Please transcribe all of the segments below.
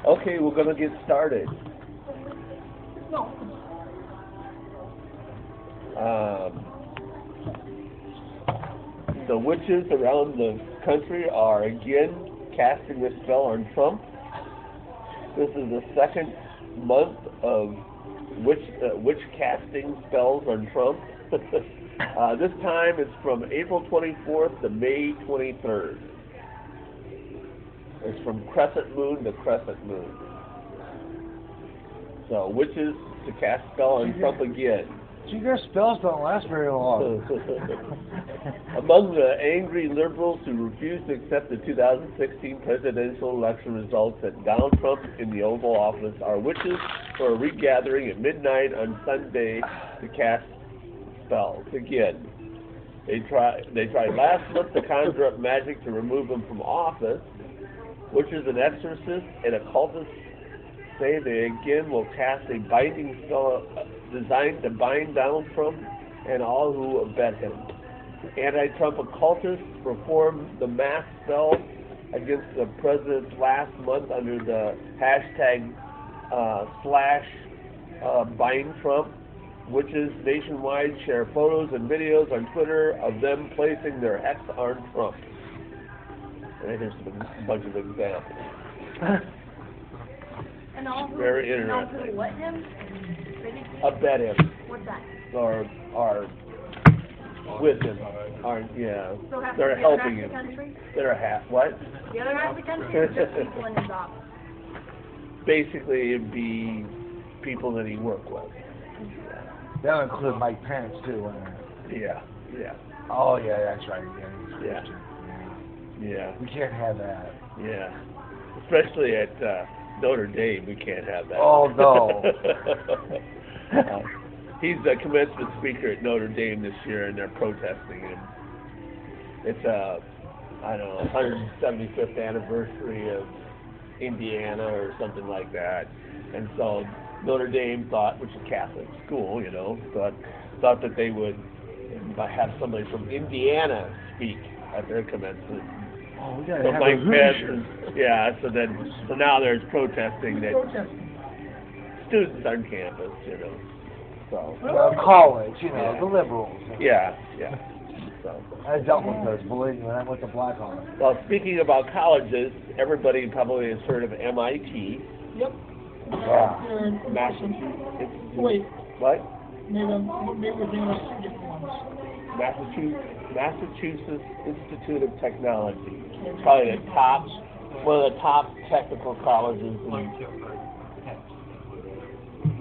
Okay, we're going to get started. The witches around the country are again casting a spell on Trump. This is the second month of witch casting spells on Trump. This time it's from April 24th to May 23rd. It's from crescent moon to crescent moon. So witches to cast spell on Trump again. See, their spells don't last very long. Among the angry liberals who refuse to accept the 2016 presidential election results and Donald Trump in the Oval Office are witches who are regathering at midnight on Sunday to cast spells again. They tried last month to conjure up magic to remove him from office. Witches and exorcists and occultists say they again will cast a binding spell designed to bind Donald Trump and all who abet him. Anti-Trump occultists performed the mass spell against the president last month under the hashtag /BindTrump. Witches nationwide share photos and videos on Twitter of them placing their hex on Trump. And here's a bunch of examples. And all who, very interesting. And all who what him? Abet him. What's that? Or with him. Yeah. So they're helping him. They're what? The other half of the country or just people in his office? Basically, it'd be people that he worked with. That'll include Mike Pence, too. Yeah. Oh, yeah, that's right. Yeah. We can't have that. Yeah. Especially at Notre Dame, we can't have that. Oh, no. He's a commencement speaker at Notre Dame this year, and they're protesting him. It's 175th anniversary of Indiana or something like that. And so Notre Dame thought, which is a Catholic school, thought that they would have somebody from Indiana speak at their commencement. Oh, we gotta so have Mike a Pence, so now there's protesting that students on campus, So college, the liberals. Yeah. So I dealt with those, believe me, when I went to Blackhawk. Well, speaking about colleges, everybody probably has heard of MIT. Yep. Yeah. Massachusetts. Wait. What? Maybe we're thinking of two different ones. Massachusetts Institute of Technology. Probably one of the top technical colleges.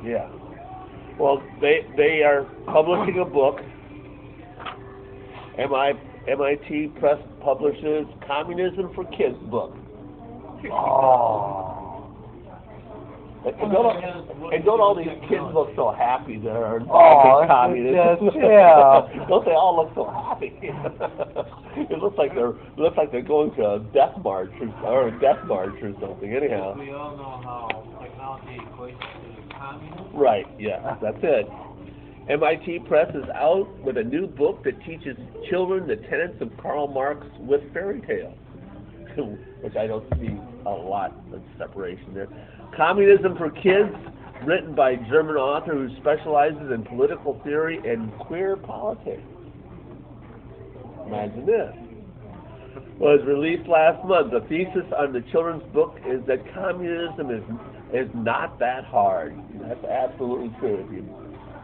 Yeah. Well, they are publishing a book. MIT Press publishes Communism for Kids book. Oh. And don't all these kids look so happy there? Communism. Yeah. Don't they all look so happy? It looks like they're going to a death march or something. Anyhow. We all know how technology equates to communism. Right. Yeah. That's it. MIT Press is out with a new book that teaches children the tenets of Karl Marx with fairy tales, which I don't see a lot of separation there. Communism for Kids, written by a German author who specializes in political theory and queer politics. Imagine this. Was released last month. The thesis on the children's book is that communism is not that hard. That's absolutely true.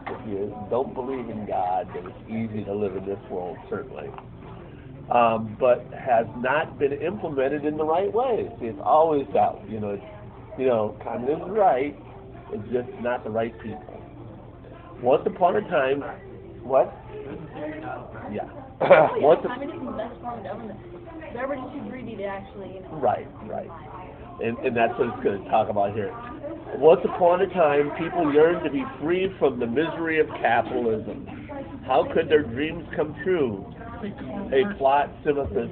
If you don't believe in God, then it's easy to live in this world, certainly. But has not been implemented in the right way. See, it's always that. Communism is right. It's just not the right people. Once upon a time, what? Yeah. Communism is the best form of government. Everybody's too greedy to actually, Right. And that's what it's going to talk about here. Once upon a time, people yearned to be free from the misery of capitalism. How could their dreams come true? A plot synopsis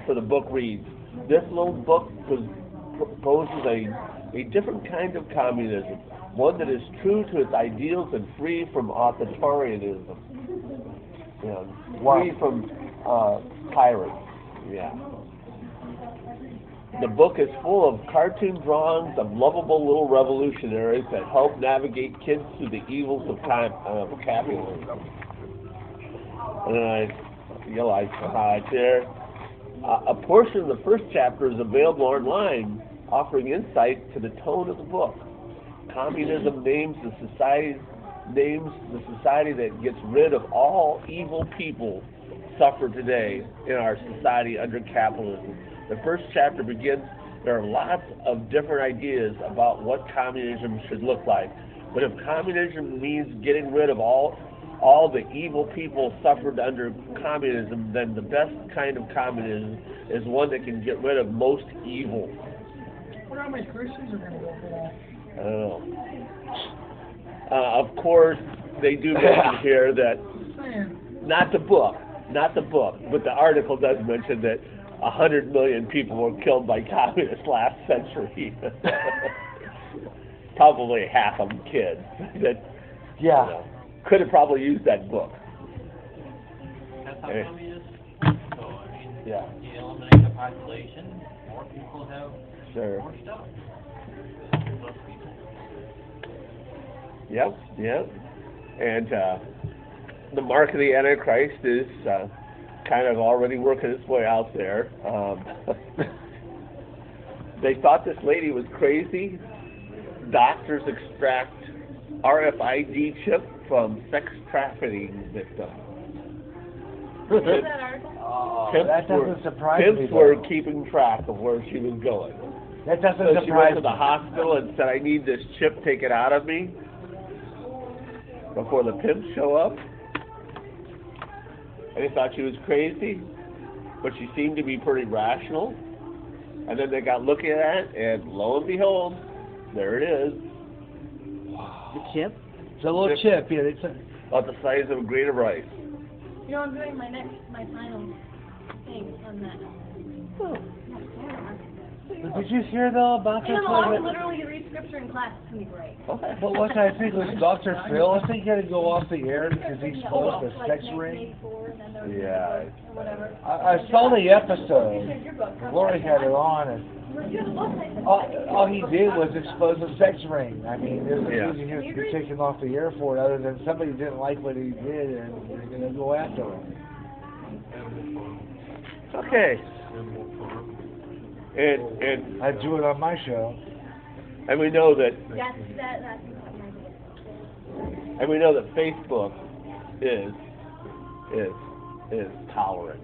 for the book reads, this little book proposes a different kind of communism, one that is true to its ideals and free from authoritarianism. Free from tyrants. Yeah. The book is full of cartoon drawings of lovable little revolutionaries that help navigate kids through the evils of capitalism. And then I highlight there. A portion of the first chapter is available online, offering insight to the tone of the book. Communism names the society that gets rid of all evil people suffer today in our society under capitalism. The first chapter begins, there are lots of different ideas about what communism should look like. But if communism means getting rid of all the evil people suffered under communism, then the best kind of communism is one that can get rid of most evil. I wonder how many Christians are going to go for that. I don't know. Of course, they do mention here that, not the book, but the article does mention that 100 million people were killed by communists last century. Probably half of them kids. That, could have probably used that book. That's how Anyway. communists. So, I mean, Yeah. you eliminate the population, more people have Sure. more stuff. Less people. Yep. And the mark of the Antichrist is kind of already working its way out there. They thought this lady was crazy. Doctors extract RFID chip from sex trafficking victims. What was that article? That doesn't surprise me. Pimps were keeping track of where she was going. That doesn't So she surprise went to the me. hospital and said, I need this chip taken out of me before the pimps show up. And they thought she was crazy, but she seemed to be pretty rational. And then they got looking at it, and lo and behold, there it is. The chip? It's a little chip. Yeah, it's About the size of a grain of rice. You know, I'm doing my final thing on that. Did you hear though about I this? know, I literally read scripture in class. It's going to be great. Okay. But what I think was Dr. Phil, I think he had to go off the air because he exposed a sex ring. Yeah. I saw the episode. Lori had it on, and all he did was expose a sex ring. I mean, there's no reason he was to be taken off the air for it other than somebody didn't like what he did and they're going to go after him. Okay. And I do it on my show. and we know that That's Facebook is tolerant.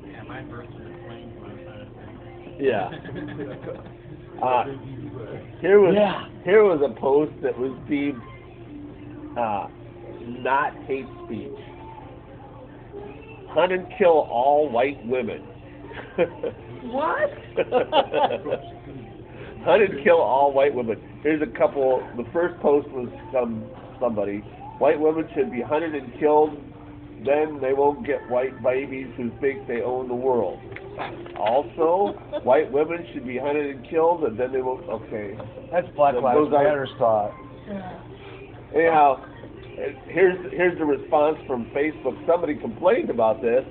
Yeah, my first was plain Yeah. Here was a post that was deemed not hate speech. Hunt and kill all white women. What? Hunt and kill all white women. Here's a couple. The first post was somebody. White women should be hunted and killed. Then they won't get white babies who think they own the world. Also, white women should be hunted and killed, and then they won't. Okay. That's Black Lives Matter's thought. Anyhow, here's the response from Facebook. Somebody complained about this.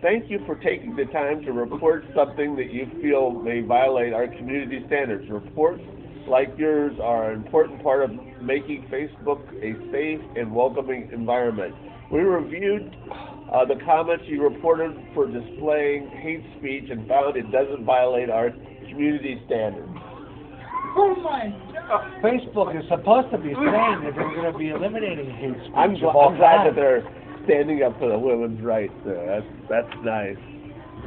Thank you for taking the time to report something that you feel may violate our community standards. Reports like yours are an important part of making Facebook a safe and welcoming environment. We reviewed the comments you reported for displaying hate speech and found it doesn't violate our community standards. Oh my God. Facebook is supposed to be saying that they're going to be eliminating hate speech. I'm of all glad that kinds. they're standing up for the women's rights there. That's nice.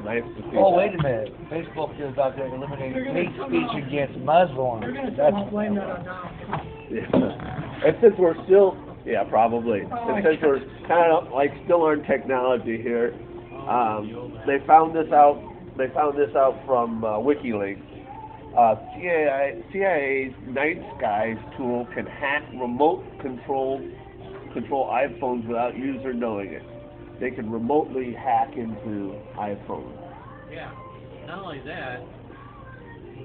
Nice to see. Oh, that. wait a minute. Facebook is out there eliminating hate speech against Muslims. They're going to That's blame that on now. Yeah. And since we're still, probably. And since we're kind of like still on technology here, they found this out. They found this out from WikiLeaks. CIA's Night Skies tool can hack remote control iPhones without user knowing it. They can remotely hack into iPhones. Yeah. Not only that,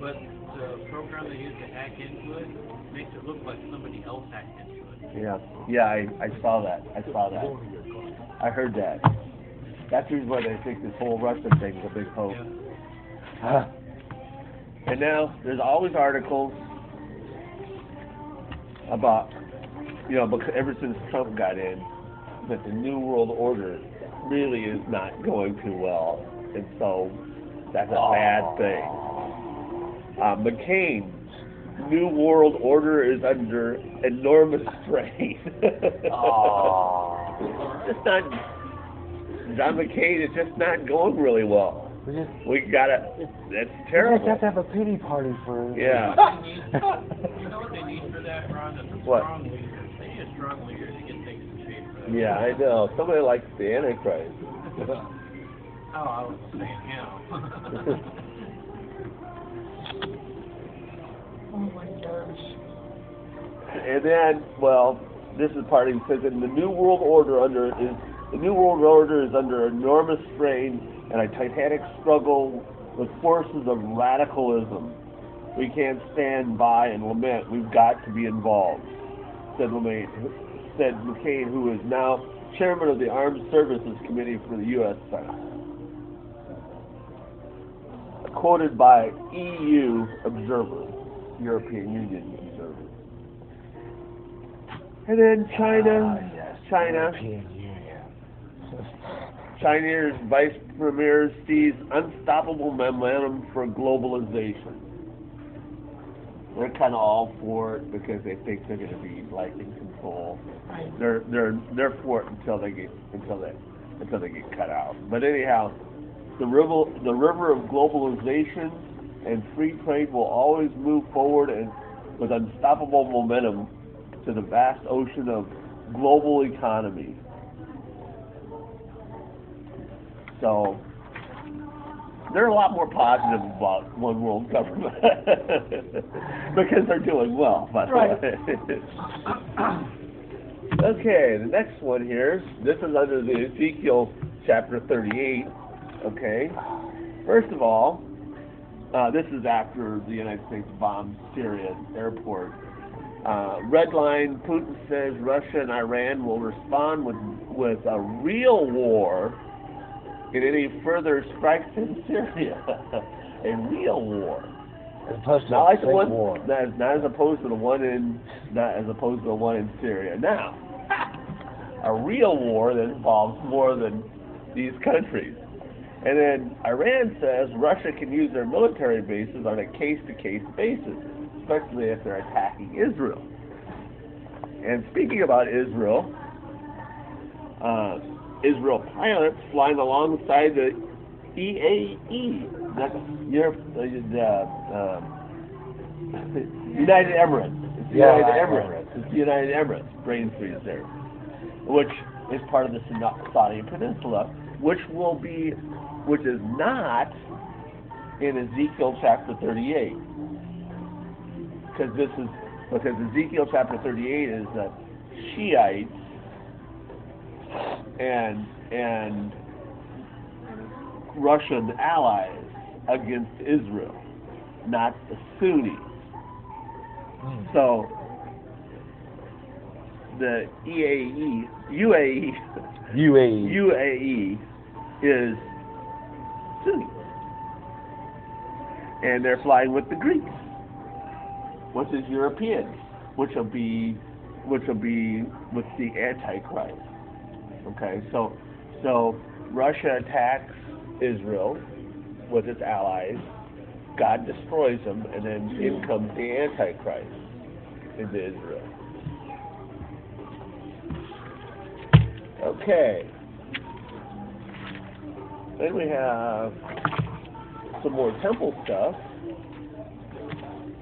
but the program they use to hack into it makes it look like somebody else hacked into it. Yeah. Yeah, I saw that. I saw that. I heard that. That's the reason why they think this whole Russian thing is a big hoax. Yeah. And now, there's always articles about, you know, because ever since Trump got in, that the New World Order really is not going too well. And so, that's a bad thing. McCain's New World Order is under enormous strain. Just not, John McCain is just not going really well. We gotta, that's terrible. We have to have a pity party for it. Yeah. You know what they need for that, Ron? Is a What? strong leader. They need a strong leader to get things in shape for that. Yeah, I know. Somebody likes the Antichrist. Oh, I was saying him. Oh my gosh. And then, well, this is part of it. Says that the New World Order is under enormous strain and a titanic struggle with forces of radicalism. We can't stand by and lament. We've got to be involved, said McCain, who is now chairman of the Armed Services Committee for the U.S. Senate. Quoted by EU observers, European Union observers. And then China. European Union. China's vice premier sees unstoppable momentum for globalization. They're kind of all for it because they think they're going to be like in control. They're for it until they get cut out. But anyhow, the river of globalization and free trade will always move forward and with unstoppable momentum to the vast ocean of global economy. So they're a lot more positive about one world government because they're doing well, by the way. Okay, the next one here, this is under the Ezekiel chapter 38. Okay, first of all, this is after the United States bombed Syria airport. Red line, Putin says Russia and Iran will respond with a real war in any further strikes in Syria. A real war. As opposed to Not like the one, war. not as opposed to the one in Syria. Now, a real war that involves more than these countries. And then Iran says Russia can use their military bases on a case-to-case basis, especially if they're attacking Israel. And speaking about Israel, Israel pilots flying alongside the EAE, that's United Emirates. It's the United Emirates. It's the United Emirates, brain freeze there, which is part of the Saudi Peninsula, which is not in Ezekiel chapter 38, because Ezekiel chapter 38 is the Shiites and Russian allies against Israel, not the Sunnis. So the UAE is Sunni, and they're flying with the Greeks, which is Europeans, which will be with the Antichrist. Okay, so Russia attacks Israel with its allies, God destroys them, and then in comes the Antichrist into Israel. Okay. Then we have some more temple stuff.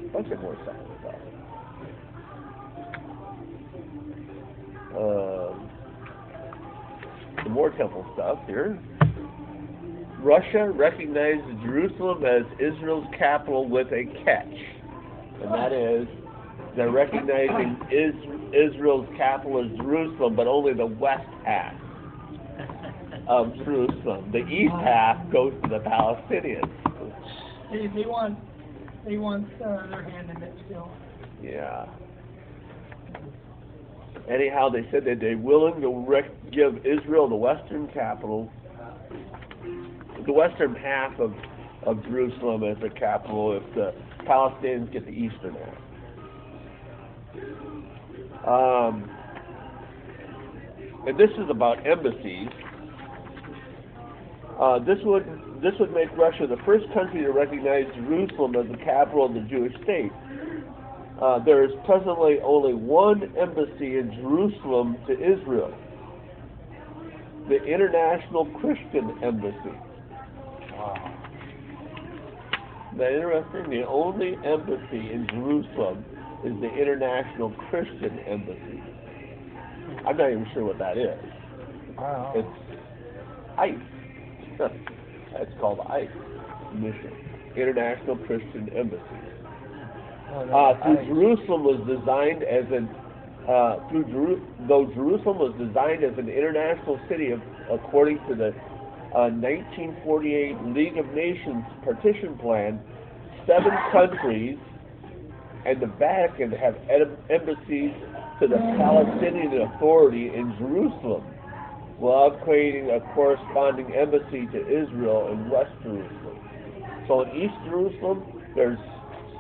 A bunch of more temple stuff. Some more temple stuff here. Russia recognized Jerusalem as Israel's capital with a catch. And that is, they're recognizing Israel's capital as Jerusalem, but only the west half of Jerusalem. The east half goes to the Palestinians. Hey, they want They want their hand in it still. Yeah. Anyhow, they said that they're willing to give Israel the western capital, the western half of Jerusalem as the capital if the Palestinians get the eastern half. And this is about embassies. This would make Russia the first country to recognize Jerusalem as the capital of the Jewish state. There is presently only one embassy in Jerusalem to Israel, the International Christian Embassy. Wow. That's interesting. The only embassy in Jerusalem is the International Christian Embassy. I'm not even sure what that is. Wow. It's ICE. It's called ICE mission, International Christian Embassy. Jerusalem was designed as though Jerusalem was designed as an international city according to the 1948 League of Nations partition plan, 7 countries and the Vatican have embassies to the Palestinian Authority in Jerusalem, while creating a corresponding embassy to Israel in West Jerusalem. So in East Jerusalem, there's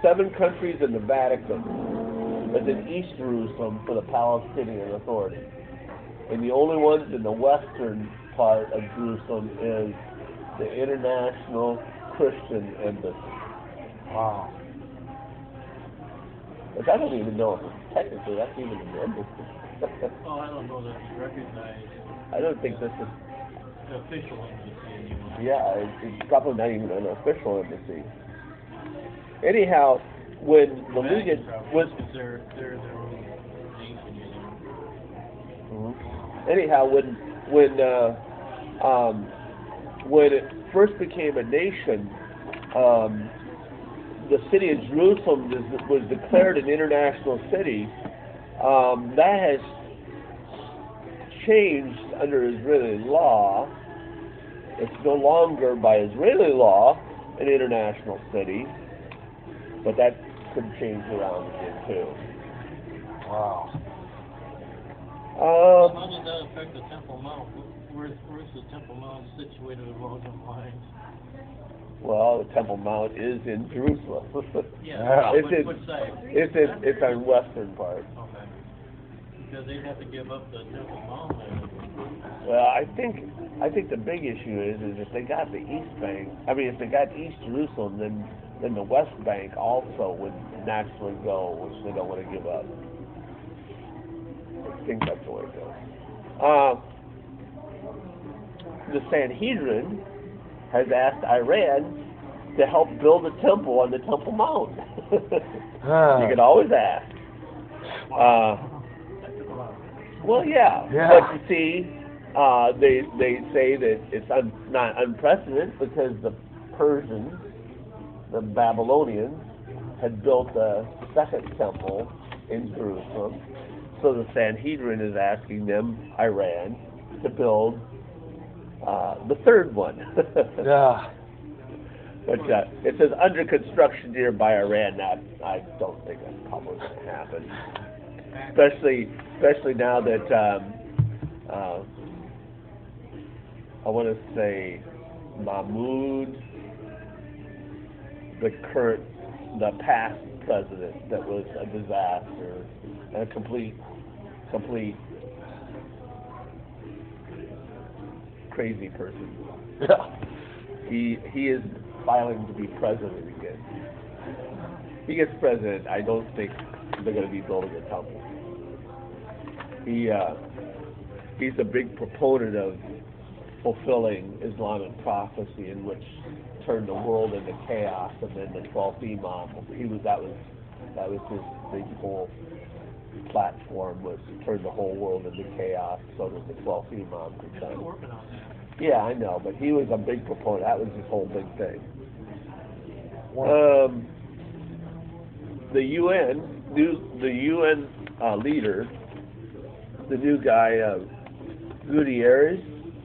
7 countries in the Vatican, but in East Jerusalem for the Palestinian Authority. And the only ones in the western part of Jerusalem is the International Christian Embassy. Wow. Which I don't even know if technically that's even an embassy. Oh, I don't know that it's recognized. I don't think this is... The official embassy anymore. Yeah, it's probably not even an official embassy. Anyhow, when the League was... Because they're their own nation anymore. Anyhow, when it first became a nation, the city of Jerusalem was declared an international city. That has changed under Israeli law. It's no longer by Israeli law an international city, but that could change around again too. Wow. How does that affect the Temple Mount? Where's the Temple Mount situated along the lines? Well, the Temple Mount is in Jerusalem. Yeah. It's Which side? It's on western part. Okay. Because they'd have to give up the Temple Mount. Well, I think the big issue is if they got the East Bank. I mean, if they got East Jerusalem, then the West Bank also would naturally go, which they don't want to give up. I think that's the way it goes. The Sanhedrin has asked Iran to help build a temple on the Temple Mount. You can always ask. Well, yeah. But you see, they say that it's not unprecedented because the Persians, the Babylonians, had built a second temple in Jerusalem. So the Sanhedrin is asking them, Iran, to build the third one. Yeah. But it says under construction here by Iran. Now, I don't think that's probably going to happen. Especially now that I want to say Mahmoud, the past president, that was a disaster and a complete crazy person. Yeah. He is filing to be president again. If he gets president, I don't think they're going to be building a temple. He's a big proponent of fulfilling Islamic prophecy, in which turned the world into chaos, and then the 12th Imam. That was his big whole platform, was to turn the whole world into chaos, so that the 12th Imam could They're still working on that. Yeah, I know, but he was a big proponent. That was his whole big thing. The UN leader, the new guy, Gutierrez,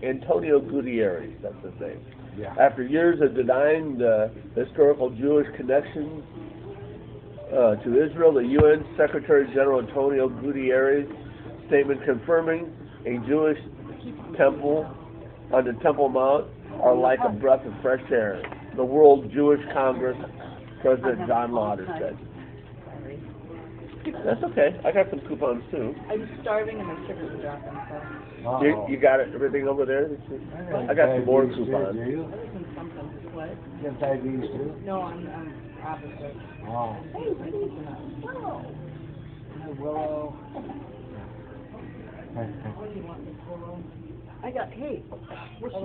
Antonio Gutierrez, that's his name. Yeah. After years of denying the historical Jewish connections to Israel, the UN Secretary General Antonio Guterres' statement confirming a Jewish temple on the Temple Mount are like a breath of fresh air. The World Jewish Congress President John Lauder said. That's okay. I got some coupons too. I'm starving and my sugar's dropping, so. You got it, everything over there? I got some more coupons. Everything's something. What? You have diabetes too? No, I'm opposite. Wow. Hey, what do you Willow. want, Miss Willow? I got, hey, was she,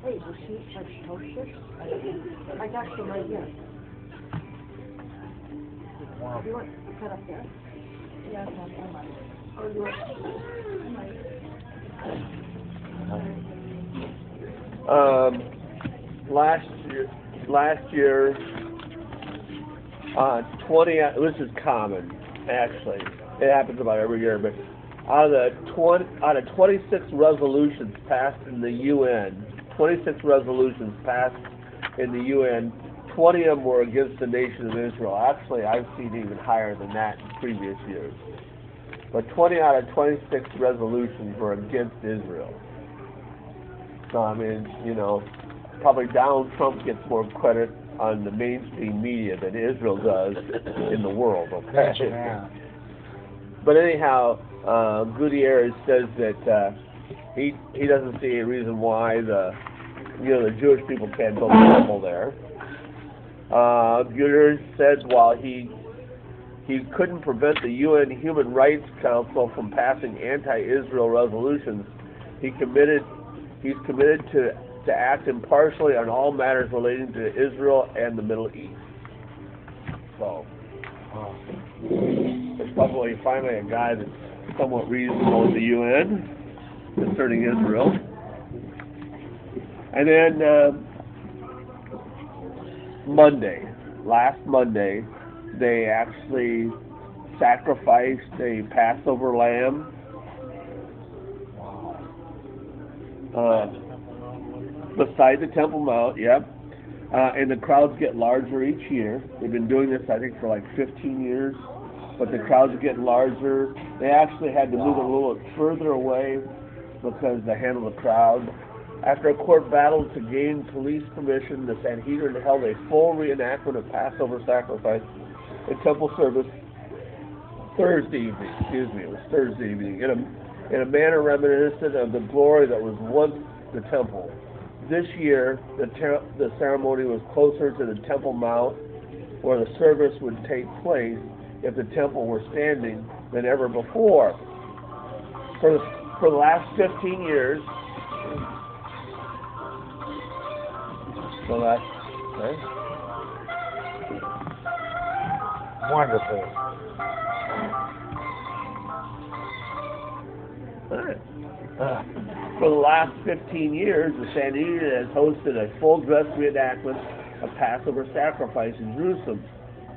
hey, was she toasters? I got some right here. Wow. You want to cut up there? Yeah, I might. Or you want? Last year, 20. This is common, actually. It happens about every year, but out of 26 resolutions passed in the UN, 26 resolutions passed in the UN, 20 of them were against the nation of Israel. Actually, I've seen even higher than that in previous years. But 20 out of 26 resolutions were against Israel. So, I mean, you know, probably Donald Trump gets more credit on the mainstream media than Israel does in the world, okay? Yeah. But anyhow, Gutierrez says that he doesn't see a reason why the Jewish people can't build a temple there. Gutierrez said while he couldn't prevent the UN Human Rights Council from passing anti-Israel resolutions, he's committed to act impartially on all matters relating to Israel and the Middle East. So, there's probably finally a guy that's somewhat reasonable in the UN concerning Israel. And then last Monday, they actually sacrificed a Passover lamb. Beside the Temple Mount, yep. And the crowds get larger each year. They've been doing this, I think, for like 15 years. But the crowds are getting larger. They actually had to move a little further away because they handle the crowd. After a court battle to gain police permission, the Sanhedrin held a full reenactment of Passover sacrifice and temple service Thursday evening. It was Thursday evening, in a manner reminiscent of the glory that was once the temple. This year, the ceremony was closer to the Temple Mount, where the service would take place if the temple were standing than ever before. For the last 15 years, okay. Wonderful. All right. For the last 15 years, the Sanhedrin has hosted a full-dress reenactment of Passover sacrifice in Jerusalem.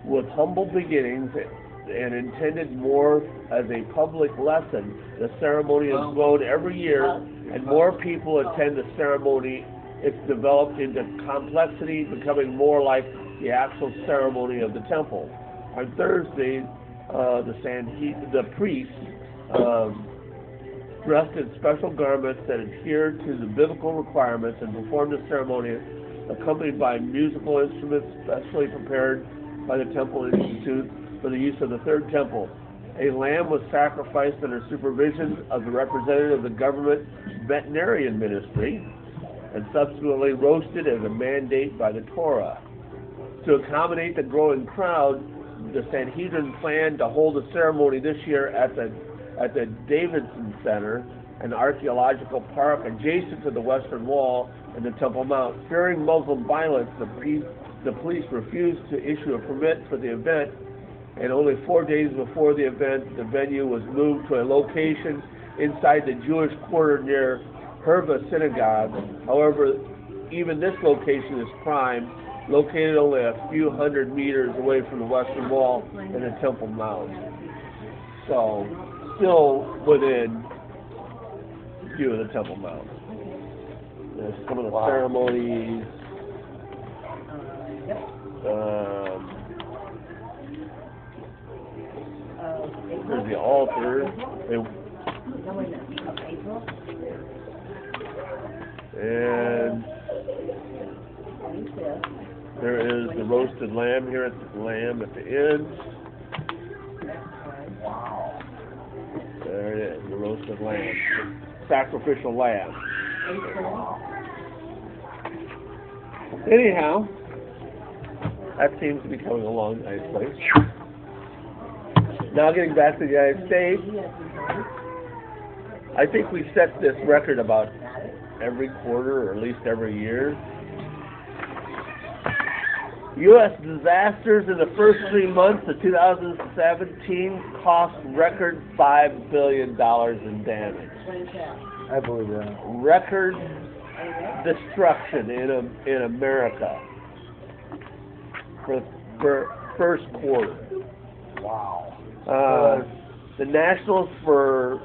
With humble beginnings and intended more as a public lesson, the ceremony has grown every year, and more people attend the ceremony. It's developed into complexity, becoming more like the actual ceremony of the temple. On Thursday, the priests dressed in special garments that adhere to the biblical requirements and performed the ceremony accompanied by musical instruments specially prepared by the Temple Institute for the use of the Third Temple. A lamb was sacrificed under supervision of the representative of the government veterinarian ministry and subsequently roasted as a mandate by the Torah. To accommodate the growing crowd, the Sanhedrin planned to hold a ceremony this year at the Davidson Center, an archaeological park adjacent to the Western Wall and the Temple Mount. Fearing Muslim violence, the police refused to issue a permit for the event, and only 4 days before the event, the venue was moved to a location inside the Jewish quarter near Herva Synagogue. However, even this location is prime, located only a few hundred meters away from the Western Wall and the Temple Mount. So, still within view of the Temple Mount. There's some of the ceremonies. There's the altar. And there is the roasted lamb here at the end. There it is, the roasted lamb. Sacrificial lamb. Anyhow, that seems to be coming along nicely. Now getting back to the United States, I think we set this record about every quarter or at least every year. U.S. disasters in the first 3 months of 2017 cost record $5 billion in damage. I believe that. Record destruction in America for first quarter. Wow. The Nationals for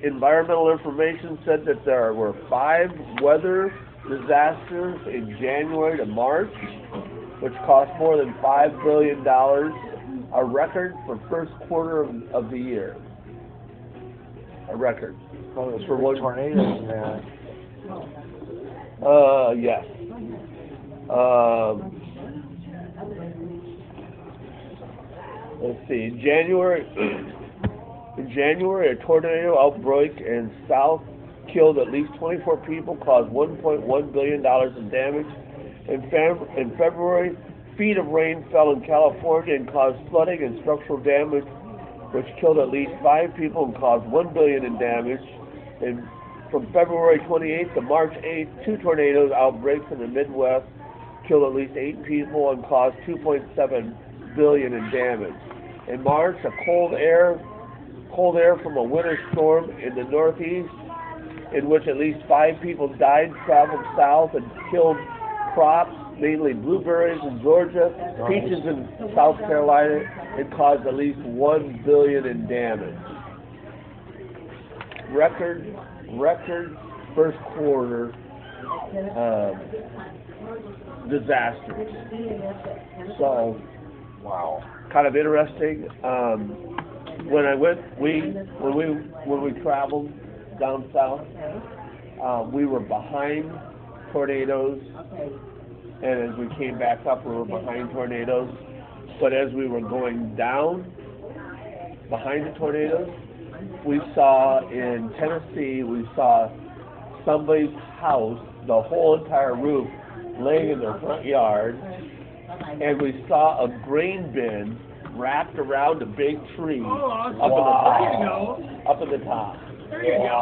Environmental Information said that there were 5 weather disasters in January to March, which cost more than $5 billion, a record for first quarter of the year. A record. Well, for what tornadoes and that. Yes. Let's see. In January, a tornado outbreak in South killed at least 24 people, caused $1.1 billion in damage. In February, feet of rain fell in California and caused flooding and structural damage, which killed at least 5 people and caused $1 billion in damage. And from February 28th to March 8th, 2 tornadoes outbreaks in the Midwest killed at least 8 people and caused $2.7 billion in damage. In March, a cold air from a winter storm in the Northeast, in which at least 5 people died, traveled south and killed crops, mainly blueberries in Georgia, peaches in South Carolina, and caused at least $1 billion in damage. Record first quarter disasters. So, wow, kind of interesting. When we traveled down south, we were behind tornadoes, and as we came back up, we were behind tornadoes. But as we were going down behind the tornadoes, we saw in Tennessee, we saw somebody's house, the whole entire roof, laying in their front yard, and we saw a grain bin wrapped around a big tree up in the top. There you go.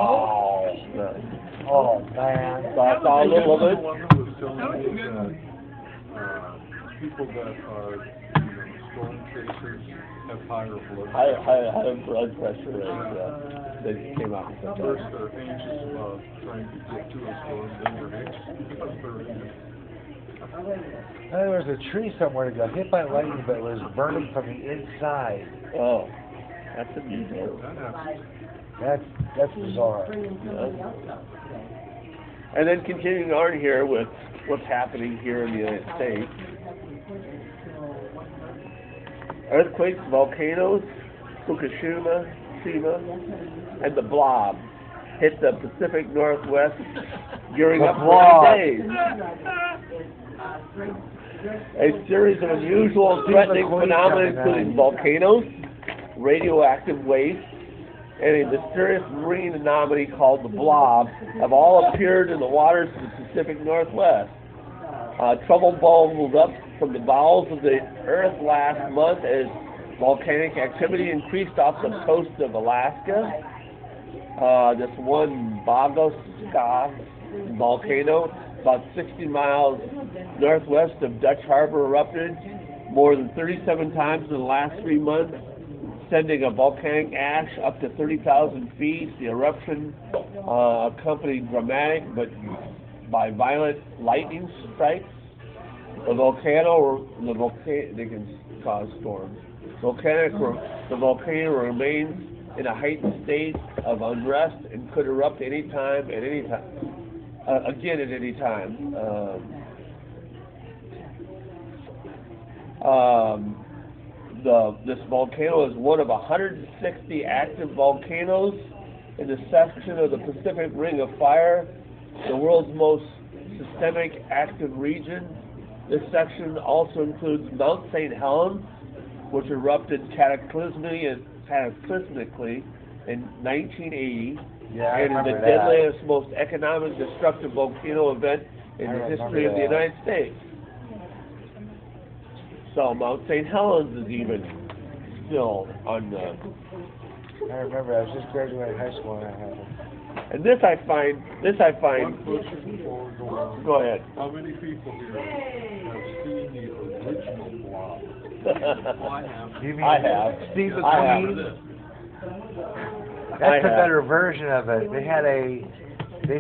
Oh, man. So I saw a little of it. People that are, storm chasers have higher blood Higher blood pressure that came out. First, they're anxious about trying to get to a storm, then they're anxious because they're in it. There was a tree somewhere that got hit by lightning, but it was burning from the inside. Oh, that's unusual. That's bizarre. And then continuing on here with what's happening here in the United States. Earthquakes, volcanoes, Fukushima, and the blob hit the Pacific Northwest, gearing up for 8 days. A series of unusual and threatening phenomena, including volcanoes, radioactive waste, and a mysterious marine anomaly called the blob, have all appeared in the waters of the Pacific Northwest. Trouble bubbled up from the bowels of the earth last month as volcanic activity increased off the coast of Alaska. This one Bogoska volcano, about 60 miles northwest of Dutch Harbor, erupted more than 37 times in the last 3 months, sending a volcanic ash up to 30,000 feet. The eruption accompanied dramatic but by violent lightning strikes. They can cause storms. The volcano remains in a heightened state of unrest and could erupt again at any time. this volcano is one of 160 active volcanoes in the section of the Pacific Ring of Fire, the world's most systemic active region. This section also includes Mount St. Helens, which erupted cataclysmically in 1980, Yeah, I and is the remember that. deadliest, most economic, destructive volcano event in the history of the United States. So Mount St. Helens is even still on the... I remember, I was just graduating high school when that happened. And this I find, One question before we go on. go ahead. How many people here have seen the original blob? I have. You mean I have. Steve I have. McQueen? I That's a have. better version of it. They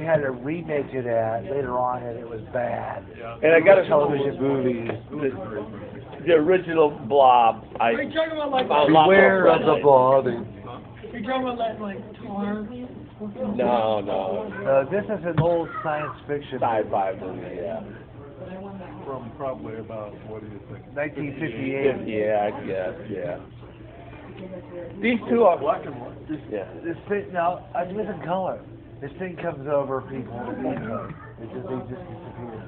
had a remake of that later on, and it was bad. And I got a television movie. The original blob. Are you talking about like, found a lot more Beware of the friendly. blob. are you talking about like tar? No. No, this is an old science fiction Sci-fi movie, yeah. From probably about, what do you think? 1958. Yeah, I guess, yeah. These two are... Black and white. Yeah. This thing, now, I live in color. This thing comes over people. They just disappear.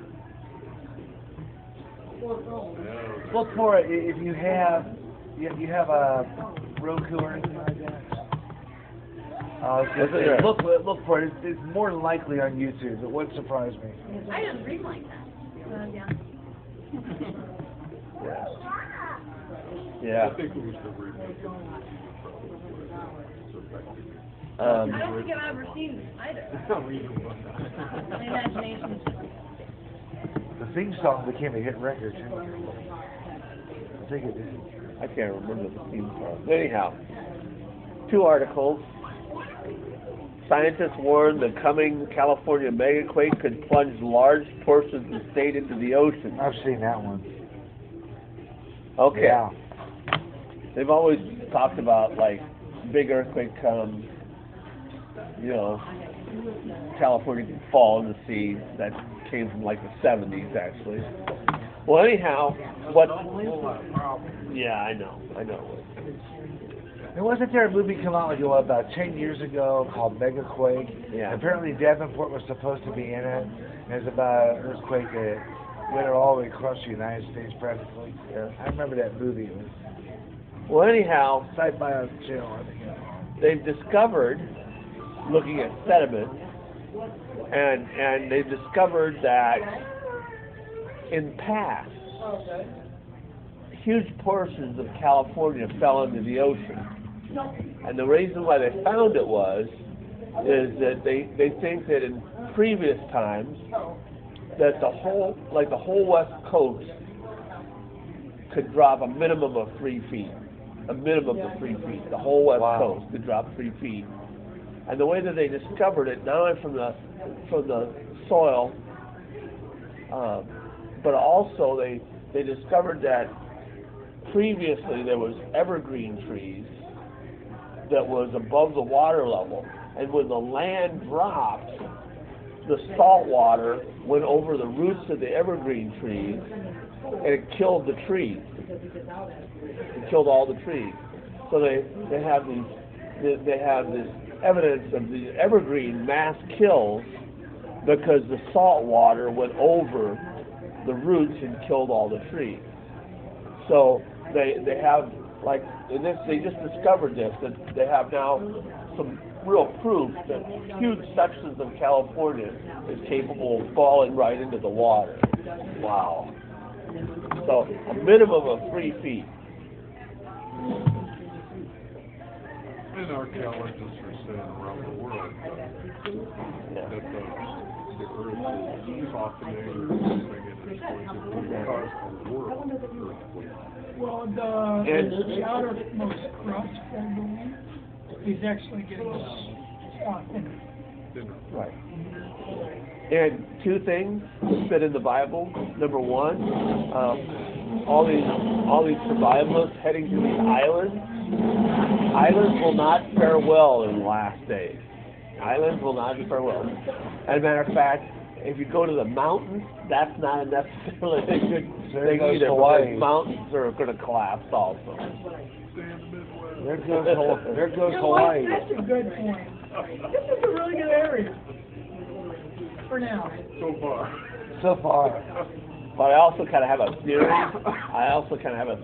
Look for it if you have a Roku or anything like that. Look for it. It's more than likely on YouTube. It wouldn't surprise me. I didn't read like that. Yeah. Yeah. I think it was the remake. I don't think I've ever seen this either. My imagination's The theme song became a hit record too. I think it did. I can't remember the theme song. Anyhow, two articles. Scientists warn the coming California megaquake could plunge large portions of the state into the ocean. I've seen that one. Okay. Yeah. They've always talked about, like, big earthquake comes, you know, California can fall in the sea. That came from, like, the 70s, actually. Well, anyhow, what... Yeah, I know. And wasn't there a movie come out like about 10 years ago called Megaquake? Yeah. Apparently Davenport was supposed to be in it. And it was about an earthquake that went all the way across the United States practically. Yeah. I remember that movie. It was Well, anyhow, Sci-Fi on Channel, I think. they've discovered, looking at sediment, and they've discovered that in past, huge portions of California fell into the ocean. And the reason why they found it is that they think that in previous times, that the whole West Coast could drop a minimum of 3 feet. A minimum of 3 feet. The whole West Coast could drop 3 feet. And the way that they discovered it, not only from the soil, but also they discovered that previously there was evergreen trees that was above the water level, and when the land dropped, the salt water went over the roots of the evergreen trees, and it killed the trees. It killed all the trees. So they have this evidence of the evergreen mass kills because the salt water went over the roots and killed all the trees. So they have, like, they just discovered this, that they have now some real proof that huge sections of California is capable of falling right into the water. Wow. So a minimum of 3 feet. And archaeologists are saying around the world that the earth is softening or something, and it's going to cause a world earthquake. Well, the outermost crust from the moon is actually getting thinner. Right. And two things fit in the Bible. Number one, all these survivalists heading to these islands. Islands will not fare well in the last days. Islands will not fare well. As a matter of fact, if you go to the mountains, that's not necessarily a good There thing goes either, Hawaii. because mountains are going to collapse also. There goes Hawaii. That's a good point. This is a really good area. For now. So far. So far. But I also kind of have a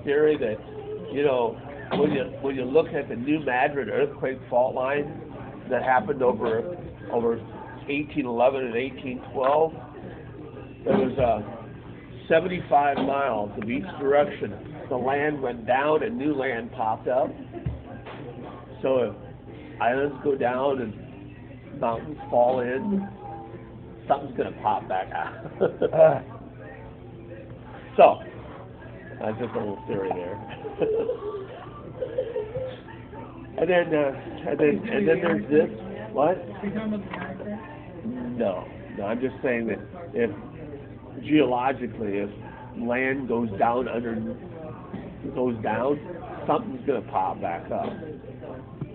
theory. That, you know, when you look at the New Madrid earthquake fault line that happened over 1811 and 1812, there was 75 miles of each direction. The land went down and new land popped up. So if islands go down and mountains fall in, something's going to pop back out. So, that's just a little theory there. and then there's this. What? No, I'm just saying that if geologically, if land goes down, something's going to pop back up.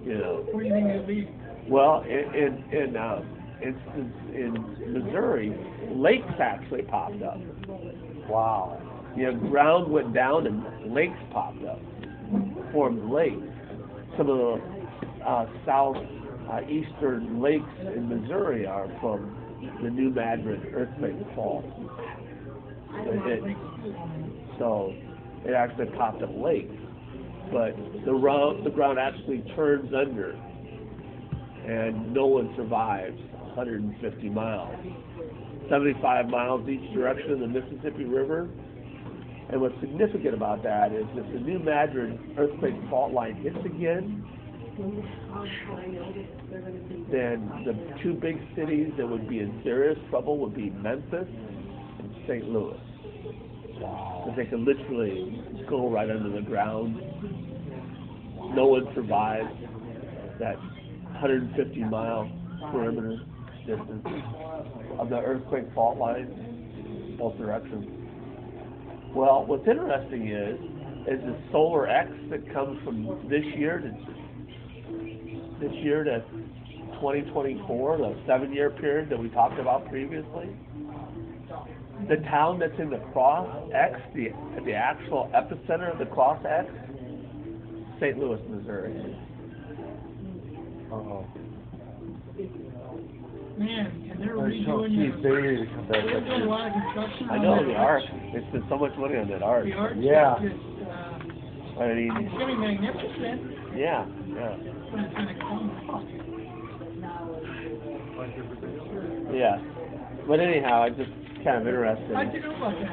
You know. What do you think it'll be? Well, in Missouri, lakes actually popped up. Wow. You know, ground went down and lakes popped up, formed lakes. Some of the southeastern lakes in Missouri are from the New Madrid earthquake fault. So it actually popped up lakes, but the ground actually turns under, and no one survives 150 miles. 75 miles each direction of the Mississippi River. And what's significant about that is if the New Madrid earthquake fault line hits again, then the two big cities that would be in serious trouble would be Memphis and St. Louis. Because they can literally go right under the ground. No one survives that 150-mile perimeter distance of the earthquake fault line, both directions. Well, what's interesting is the solar X that comes from this year to 2024, the 7-year period that we talked about previously. The town that's in the cross X, the actual epicenter of the cross X, St. Louis, Missouri. Uh-oh. Man, and they're There's so redoing key your... theory to come back They're up doing a here. lot of construction I on know that the arch. They spent so much money on that arch. The arch Yeah. is just, I mean, it's going to be magnificent, yeah. but it's going to come. Yeah. But anyhow, I'm just kind of interested. How'd you know about that?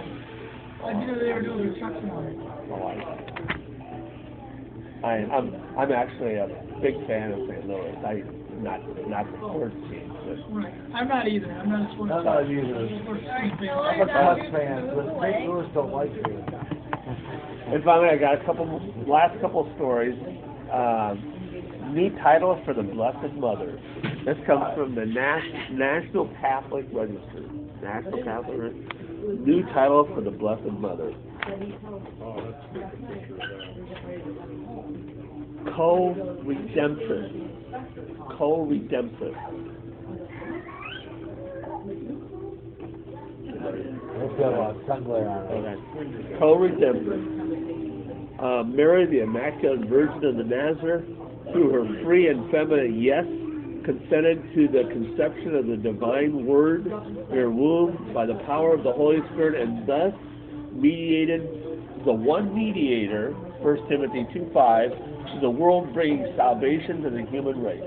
How'd you know they were doing construction on it? I'm actually a big fan of St. Louis. Not the sports team, but Right. I'm not either. I'm not a sports I'm not either. sports team fan. I'm a Cubs fan, but St. Louis don't like me. and finally, I got last couple stories. New title for the Blessed Mother. This comes from the National Catholic Register. National Catholic Register. New title for the Blessed Mother. Oh, that's a good picture of that. Co-Redemptress. Co-Redemptress. Let's go on. Sun glare on it. Okay. Co-Redemptress. Mary, the Immaculate Virgin of the Nazareth, through her free and feminine yes, consented to the conception of the divine Word in her womb by the power of the Holy Spirit, and thus mediated the one mediator, 1 Timothy 2:5, to the world, bringing salvation to the human race.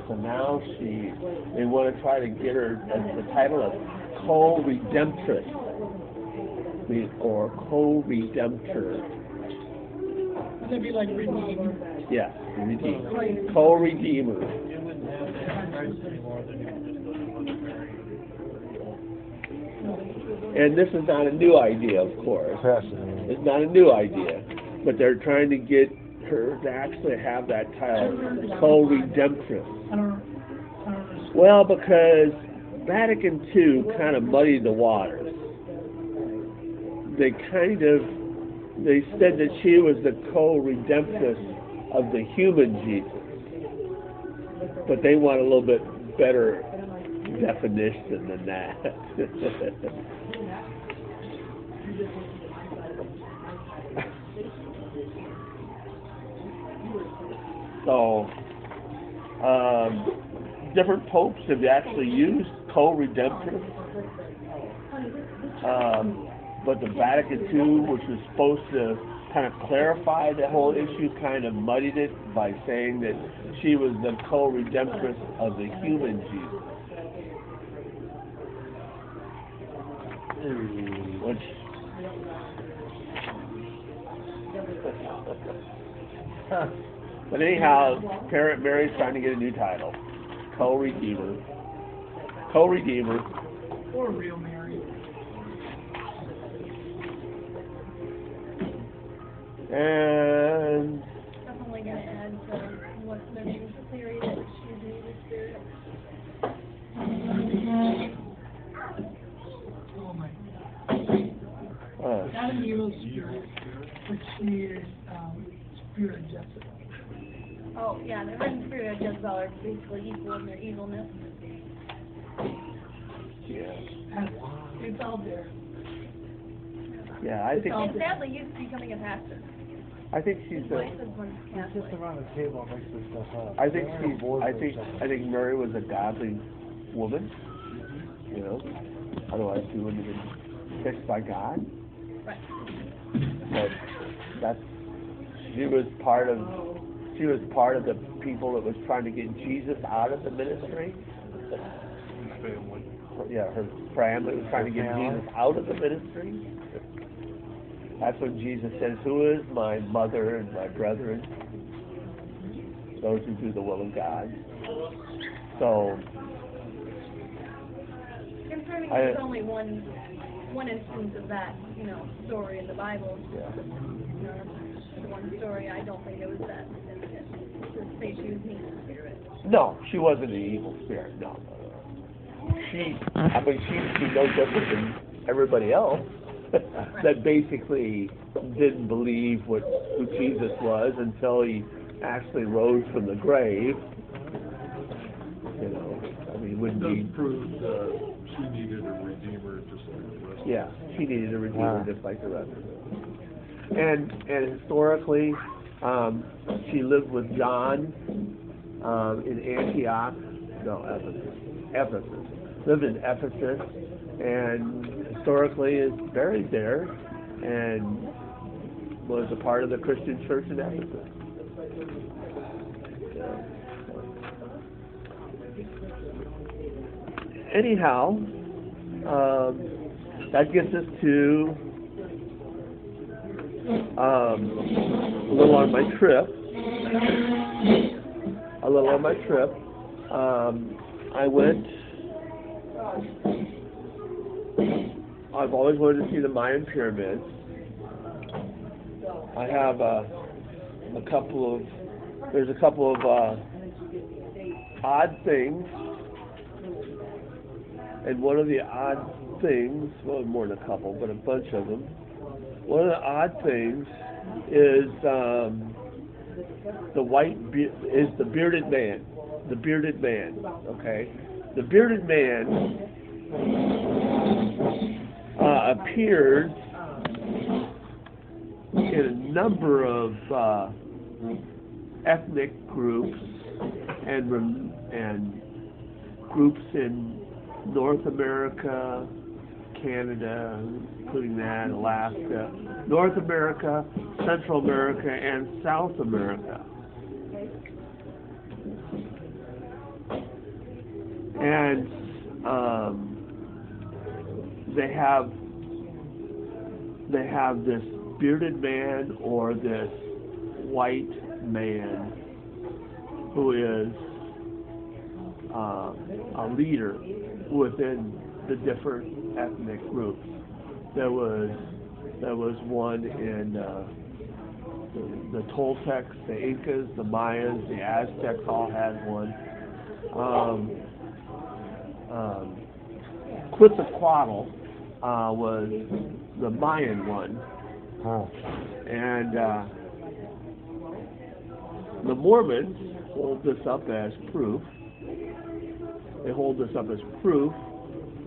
So now they want to try to get her as the title of co-redemptress, or co-redemptor. Wouldn't it be like redeemer? Yes, redeemer. Co-redeemer. It wouldn't have any price anymore than you would just go to Mother Mary. And this is not a new idea, of course. Fascinating. It's not a new idea, but they're trying to get her to actually have that title, co-redemptress. I don't Well, because Vatican II kind of muddied the waters. They said that she was the co-redemptress of the human Jesus, but they want a little bit better definition than that. So, different popes have actually used co-redemptress, but the Vatican II, which was supposed to kind of clarify the whole issue, kind of muddied it by saying that she was the co-redemptress of the human Jesus. Which but anyhow, Parent Mary's trying to get a new title. Co-Redeemer. Co-Redeemer. Or real Mary. And Definitely gonna add to what's their name, the theory that she's an evil spirit. Oh my. uh, Not an evil spirit, but she is spirit of Jezebel. Oh, yeah, the red spirit of Jezebel are basically equal in their evilness. yeah. It's out there. Yeah, I think And sadly, he's becoming a pastor. I think she's His a wife is one He Catholic. sits around the table and makes this stuff up. I think They're she's bored I with think each other. I think Mary was a godly woman, you know. Otherwise she wouldn't have been picked by God. Right. But that's she was part of the people that was trying to get Jesus out of the ministry. Family. Yeah, her family was trying to get Jesus out of the ministry. That's when Jesus says, "Who is my mother and my brethren? Those who do the will of God." So Concerning there's only one instance of that, story in the Bible. yeah. The one story, I don't think it was that significant to say she was an evil spirit. No, she wasn't an evil spirit. No. She's no different than everybody else that basically didn't believe who Jesus was until he actually rose from the grave. Wouldn't Does be. prove she needed a redeemer just like the rest. Yeah, she needed a redeemer just like the rest of them. And historically, she lived with John in Antioch. No, Ephesus. Lived in Ephesus, and historically is buried there, and was a part of the Christian church in Ephesus. Anyhow, that gets us to a little on my trip. I went. I've always wanted to see the Mayan pyramids. I have there's a couple of odd things. And one of the odd things, well, more than a couple, but a bunch of them. One of the odd things is the bearded man. The bearded man, okay? The bearded man appears in a number of ethnic groups and groups in North America, Canada, including that, Alaska, North America, Central America, and South America. And they have this bearded man or this white man who is a leader within the different ethnic groups. There was one in the Toltecs, the Incas, the Mayas, the Aztecs all had one. Quetzalcoatl was the Mayan one. And the Mormons hold this up as proof they hold this up as proof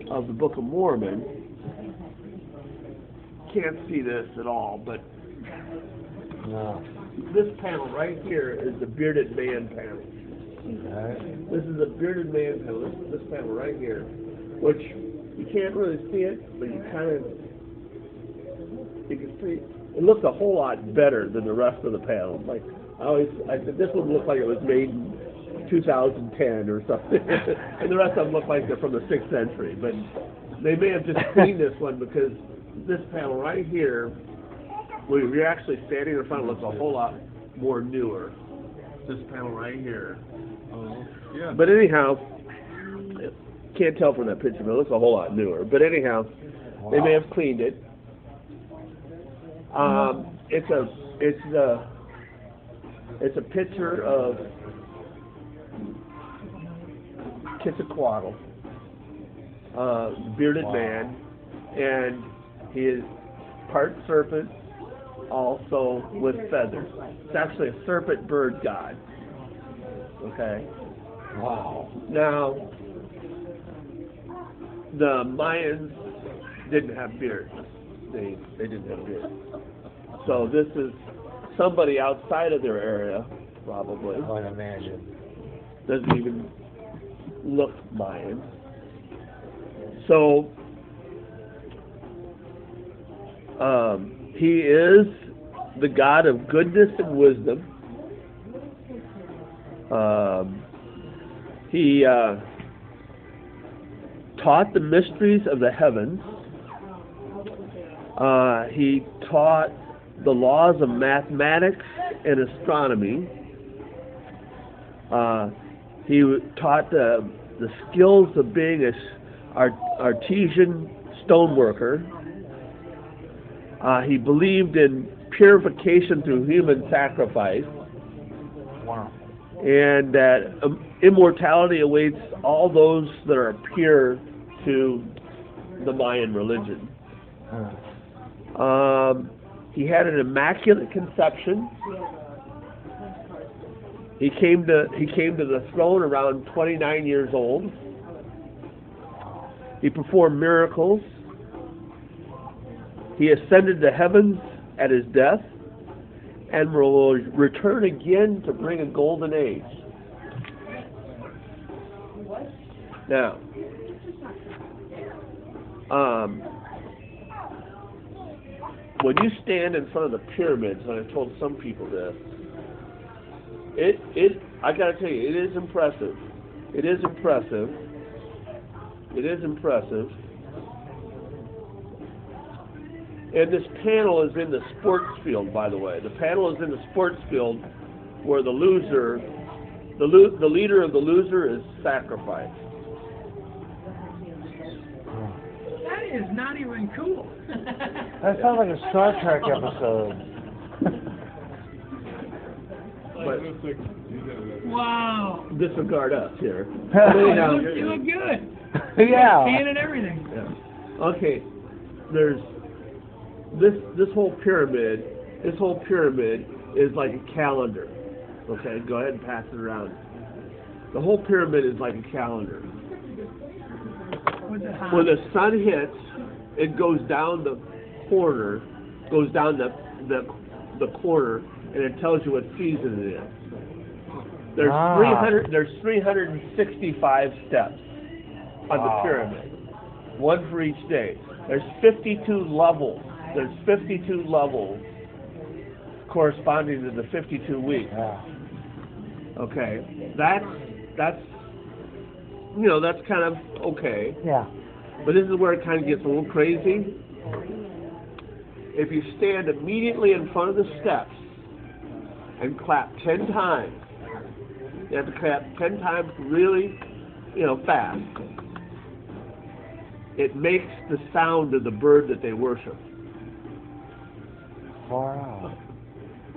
of the Book of Mormon. Can't see this at all, but No. this panel right here is the bearded man panel. Right. This is a bearded man panel. This panel right here, which you can't really see it, but you can see it looks a whole lot better than the rest of the panels. Like I said, this one looks like it was made in 2010 or something, and the rest of them look like they're from the 6th century. But they may have just cleaned this one because this panel right here, when you're actually standing in front, it looks a whole lot more newer. This panel right here. Yeah. But anyhow, can't tell from that picture, but it looks a whole lot newer. But anyhow, they may have cleaned it. It's a picture of Quetzalcoatl, bearded man, and he is part serpent, also with feathers. It's actually a serpent bird god. Okay. Wow. Now, the Mayans didn't have beards. They didn't have beards. So this is somebody outside of their area, probably. I would imagine. Doesn't even look Mayan. So he is the god of goodness and wisdom. He taught the mysteries of the heavens. He taught the laws of mathematics and astronomy. He taught the skills of being an artesian stoneworker. He believed in purification through human sacrifice. Wow. And that immortality awaits all those that are pure to the Mayan religion. He had an immaculate conception. He came to the throne around 29 years old. He performed miracles. He ascended to heavens at his death and will return again to bring a golden age. Now, when you stand in front of the pyramids, and I told some people this, I gotta tell you, it is impressive. It is impressive. It is impressive. And this panel is in the sports field, by the way. The panel is in the sports field where the loser, the leader of the loser is sacrificed. That is not even cool. That sounds like a Star Trek episode. Wow. Disregard us here. You look good. Yeah. Tan and everything. Yeah. Okay. There's this whole pyramid. This whole pyramid is like a calendar. Okay. Go ahead and pass it around. The whole pyramid is like a calendar. When the sun hits, it goes down the corner, goes down the corner, and it tells you what season it is. There's 365 steps on the pyramid, one for each day. There's 52 levels. There's 52 levels corresponding to the 52 weeks. Okay, that's you know, that's kind of okay. Yeah. But this is where it kind of gets a little crazy. If you stand immediately in front of the steps and clap 10 times, you have to clap 10 times really, fast. It makes the sound of the bird that they worship. Wow.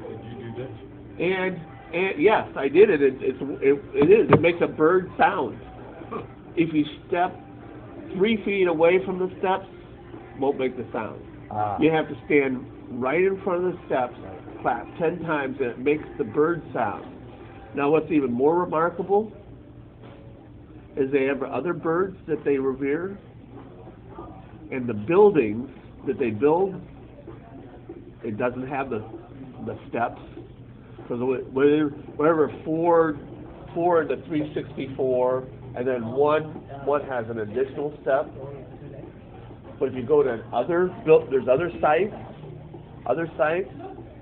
Did you do that? And yes, I did it. It is. It makes a bird sound. If you step 3 feet away from the steps, won't make the sound. You have to stand right in front of the steps, clap 10 times, and it makes the bird sound. Now, what's even more remarkable is they have other birds that they revere, and the buildings that they build, it doesn't have the steps. So whatever four into 364, and then one has an additional step. But if you go to there's other sites,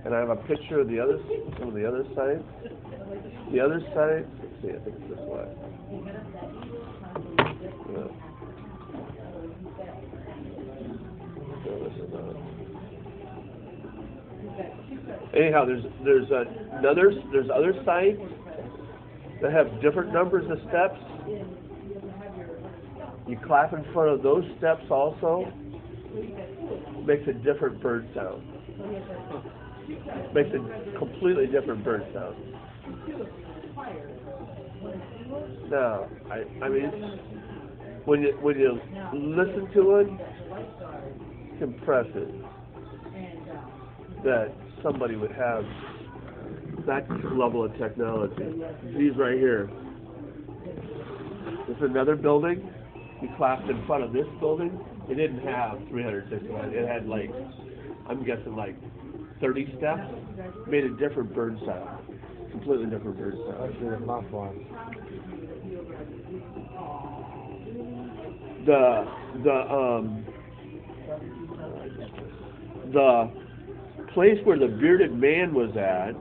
and I have a picture of some of the other sites. The other sites, let's see, I think it's this way. Yeah. No, this is not. Anyhow, there's other sites that have different numbers of steps. You clap in front of those steps also, makes a different bird sound. Makes a completely different bird sound. Now, I mean, when you listen to it, it's impressive that somebody would have that level of technology. These right here. This is another building. You clapped in front of this building. It didn't have 361. It had like, I'm guessing like 30 steps. Made a different bird sound. Completely different bird sound. That's the muff one. The place where the bearded man was at,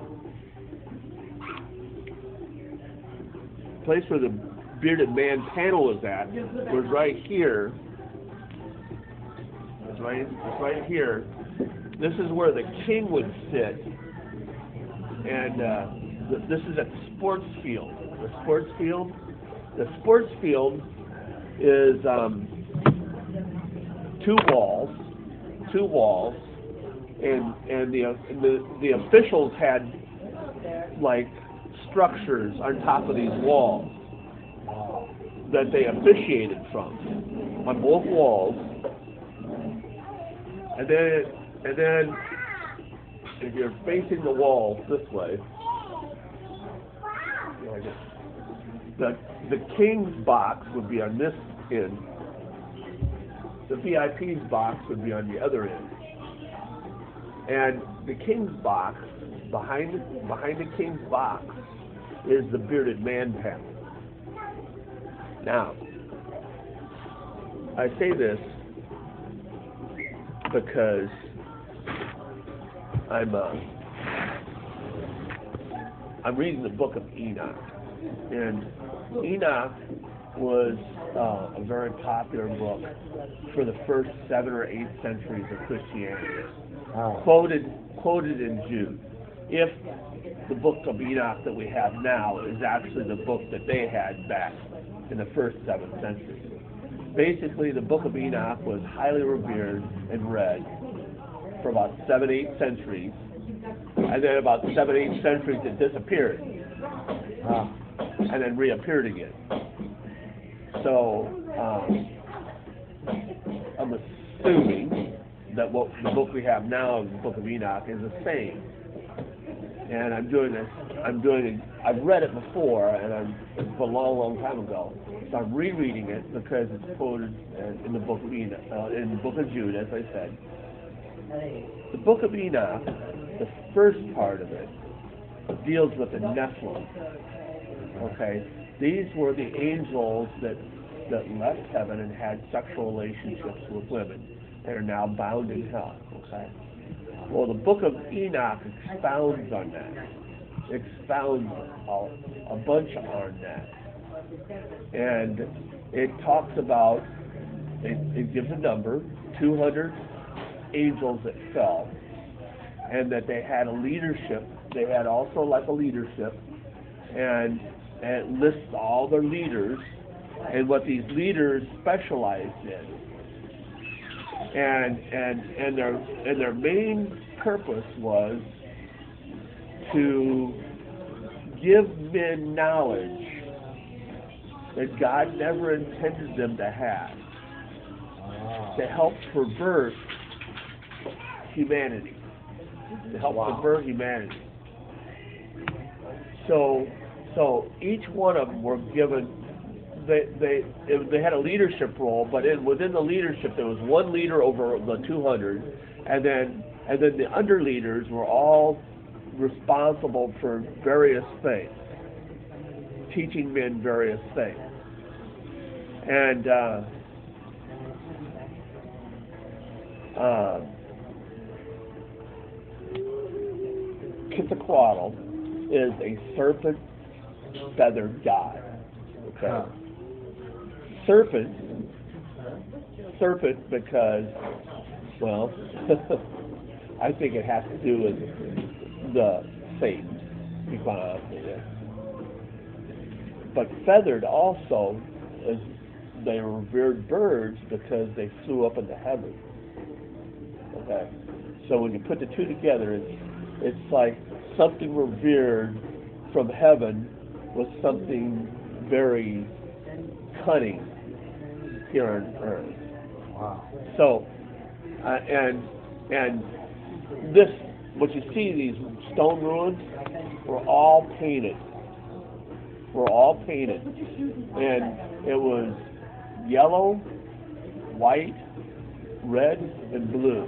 place where the bearded man panel was at, was right here. It's right here. This is where the king would sit, and this is at the sports field. The sports field is two walls, and the officials had like structures on top of these walls that they officiated from on both walls, and then if you're facing the wall this way, the king's box would be on this end. The VIP's box would be on the other end. And the king's box, behind the king's box, is the bearded man panel. Now, I say this because I'm reading the book of Enoch, and Enoch was a very popular book for the first 7 or 8 centuries of Christianity. Quoted in Jude. If the book of Enoch that we have now is actually the book that they had back in the first 7th century. Basically, the book of Enoch was highly revered and read for about 7, 8 centuries, and then about 7, 8 centuries it disappeared, and then reappeared again. So, I'm assuming that what the book we have now, the book of Enoch, is the same. And I've read it before, and it's a long, long time ago. So I'm rereading it because it's quoted in the book of Enoch, in the book of Jude, as I said. The book of Enoch, the first part of it, deals with the Nephilim. Okay, these were the angels that left heaven and had sexual relationships with women and are now bound in hell. Okay. Well, the book of Enoch expounds on that. Expounds a bunch on that. And it talks about, it gives a number, 200 angels that fell, and that they had a leadership. They had also like a leadership, and it lists all their leaders and what these leaders specialized in. And their main purpose was to give men knowledge that God never intended them to have, to help pervert humanity, So each one of them were given they had a leadership role, but within the leadership there was one leader over the 200, and then the under leaders were all responsible for various things, teaching men various things, and Quetzalcoatl is a serpent feathered god. Okay. Serpent because, well, I think it has to do with the Satan, to be quite honest with you. But feathered also, is they were revered birds because they flew up into heaven. Okay. So when you put the two together, it's like something revered from heaven was something very cunning here on earth. Wow. So, and this, what you see, these stone ruins, were all painted. And it was yellow, white, red, and blue.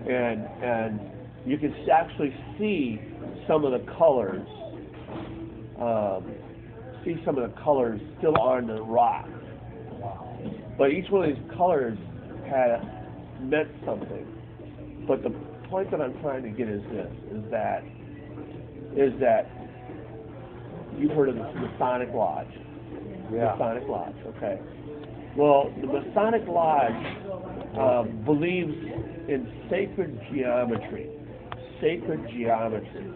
And you can actually see some of the colors. Still on the rock. But each one of these colors had meant something. But the point that I'm trying to get is this: is that you've heard of the Masonic Lodge. Yeah. Masonic Lodge. Okay. Well, the Masonic Lodge believes in sacred geometry. Sacred geometry.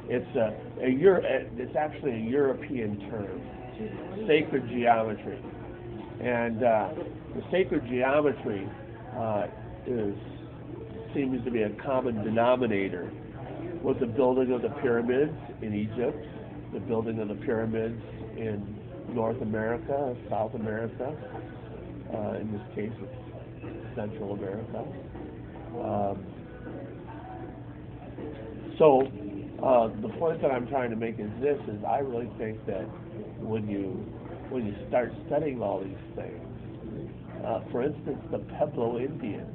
It's actually a European term. Sacred geometry. And the sacred geometry seems to be a common denominator with the building of the pyramids in Egypt, the building of the pyramids in North America, South America, in this case it's Central America. So the point that I'm trying to make is this: is I really think that when you start studying all these things, for instance, the Pueblo Indians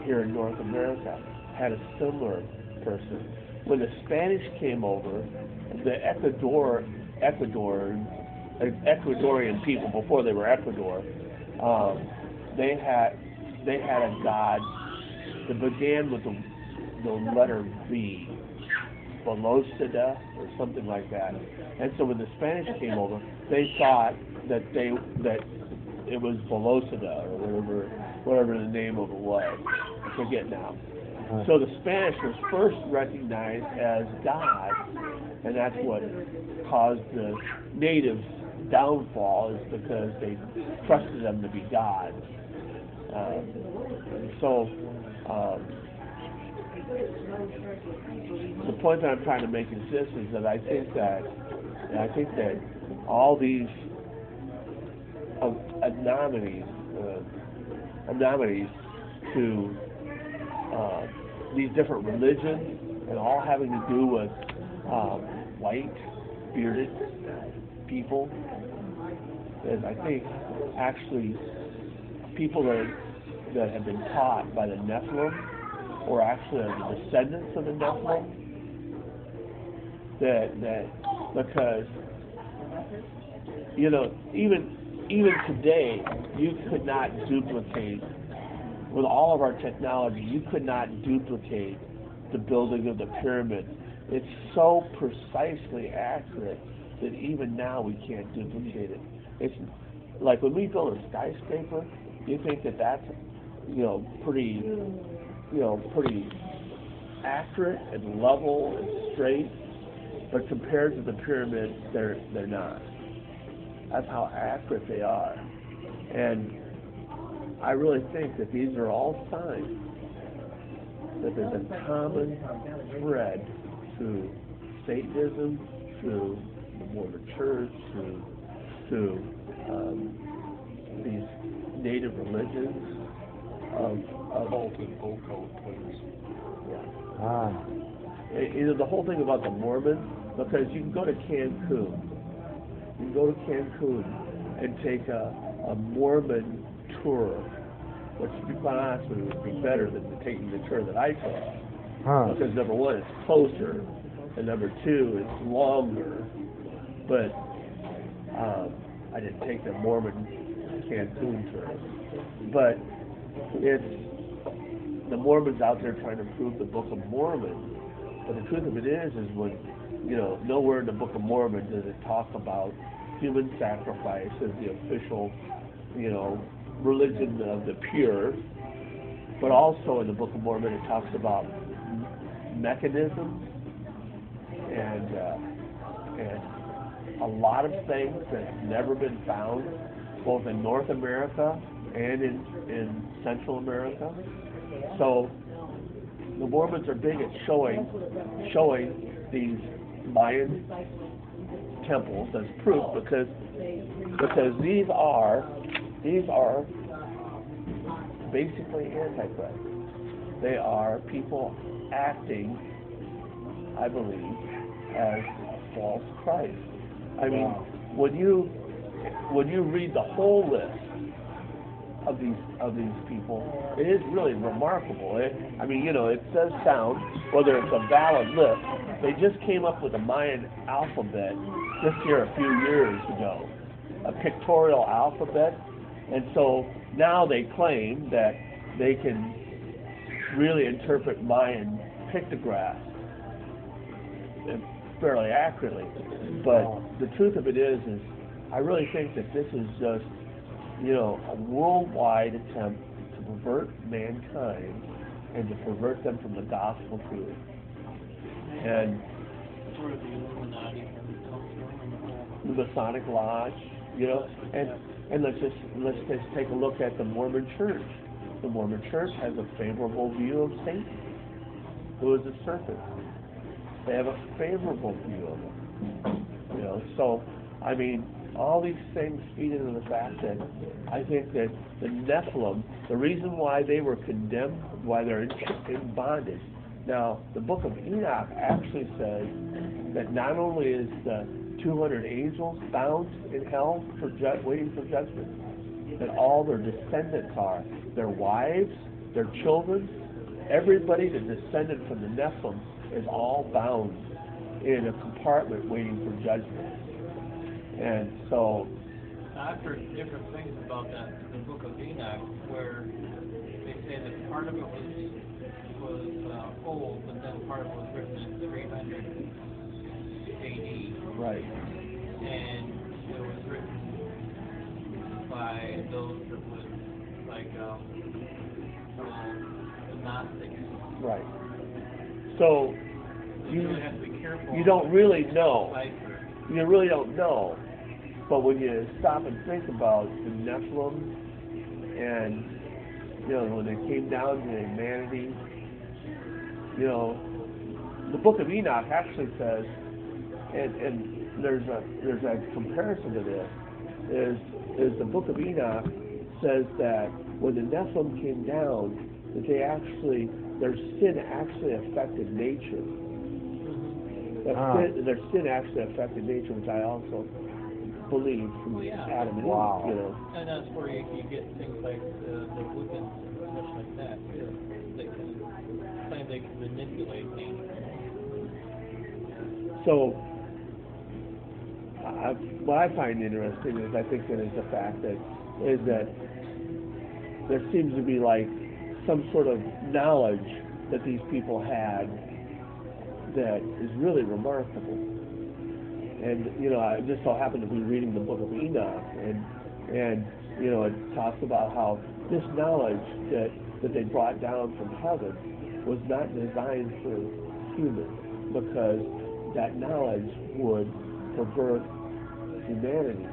here in North America had a similar person. When the Spanish came over, the Ecuadorian people, before they were Ecuador, they had a god that began with the letter V, Velocida or something like that. And so when the Spanish came over, they thought that it was Velocida or whatever the name of it was. I forget now. So the Spanish was first recognized as God, and that's what caused the natives' downfall, is because they trusted them to be gods. The point that I'm trying to make is this: is that I think that all these anomalies to these different religions, and all having to do with white, bearded people, is, I think, actually people that have been taught by the Nephilim, or actually the descendants of the Nephilim, that because, you know, even today, you could not duplicate, with all of our technology, you could not duplicate the building of the pyramids. It's so precisely accurate that even now we can't duplicate it. It's like when we build a skyscraper, you think that that's, pretty accurate and level and straight, but compared to the pyramids, they're not. That's how accurate they are. And I really think that these are all signs that there's a common thread through Satanism, through the Mormon Church, through these native religions of occult things. Yeah. The whole thing about the Mormons, because you can go to Cancun can go to Cancun and take a Mormon tour, which, to be quite honest with you, would be better than taking the tour that I took. Because number one, it's closer, and number two, it's longer. But I didn't take the Mormon Cancun tour. But it's the Mormons out there trying to prove the Book of Mormon. But the truth of it is when, nowhere in the Book of Mormon does it talk about human sacrifice as the official, religion of the pure. But also in the Book of Mormon it talks about mechanisms and a lot of things that have never been found, both in North America and in Central America. So the Mormons are big at showing these Mayan temples as proof because these are basically Antichrist. They are people acting, I believe, as a false Christ. I mean, when you read the whole list of these people, it is really remarkable. It says sound, whether it's a valid list. They just came up with a Mayan alphabet just here a few years ago, a pictorial alphabet, and so now they claim that they can really interpret Mayan pictographs fairly accurately. But the truth of it is I really think that this is just, a worldwide attempt to pervert mankind and to pervert them from the gospel truth. And Where the Illuminati comes from, the Masonic Lodge, and let's just take a look at the Mormon Church. The Mormon Church has a favorable view of Satan, who is a serpent. They have a favorable view of him. So, I mean, all these things feed into the fact that I think that the Nephilim, the reason why they were condemned, why they're in bondage. Now, the Book of Enoch actually says that not only is the 200 angels bound in hell waiting for judgment, that all their descendants are, their wives, their children, everybody that descended from the Nephilim is all bound in a compartment waiting for judgment. And so I've heard different things about that, the Book of Enoch, where they say that part of it was old, but then part of it was written in 300 AD. Right. And it was written by those that would, like, the Gnostics. Right. So you really have to be careful. You don't really know. Cipher. You really don't know. But when you stop and think about the Nephilim and, when they came down to humanity, the Book of Enoch actually says, and there's a comparison to this, is the Book of Enoch says that when the Nephilim came down, that their sin actually affected nature. Their sin actually affected nature, which I also believe from Adam and Eve. Wow. And that's where you get things like the Wiccans and such like that. They can claim they can manipulate nature. So, what I find interesting is I think that is the fact that there seems to be like some sort of knowledge that these people had that is really remarkable. And, I just so happened to be reading the Book of Enoch, and it talks about how this knowledge that they brought down from heaven was not designed for humans, because that knowledge would pervert humanity.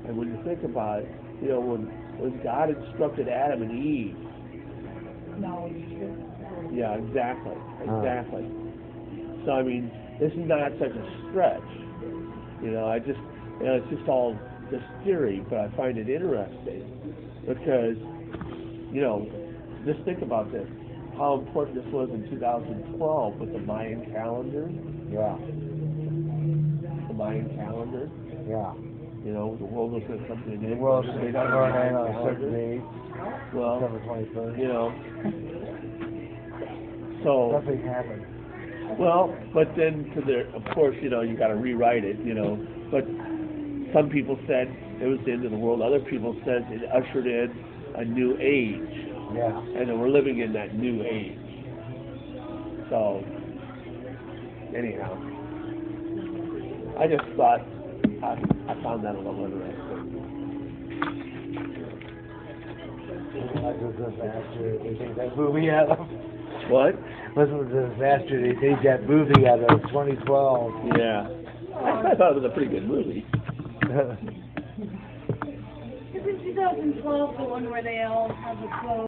And when you think about it, when God instructed Adam and Eve, yeah, exactly. So I mean, this is not such a stretch. It's just all just theory, but I find it interesting because, just think about this, how important this was in 2012 with the Mayan calendar. Yeah. The Mayan calendar. Yeah. You know, the world looks like something The in world's going to end on a certain date, Well, December 21st. you know. So, Nothing happened. well, but then of course, you know, you got to rewrite it, you know. But some people said it was the end of the world. Other people said it ushered in a new age. Yeah. And then we're living in that new age. So, anyhow, I just thought, I found that a little interesting. Like a disaster, they take that movie out of. What? Wasn't a disaster, they take that movie out of 2012. Yeah. I thought it was a pretty good movie. Isn't 2012 the one where they all have a clothes?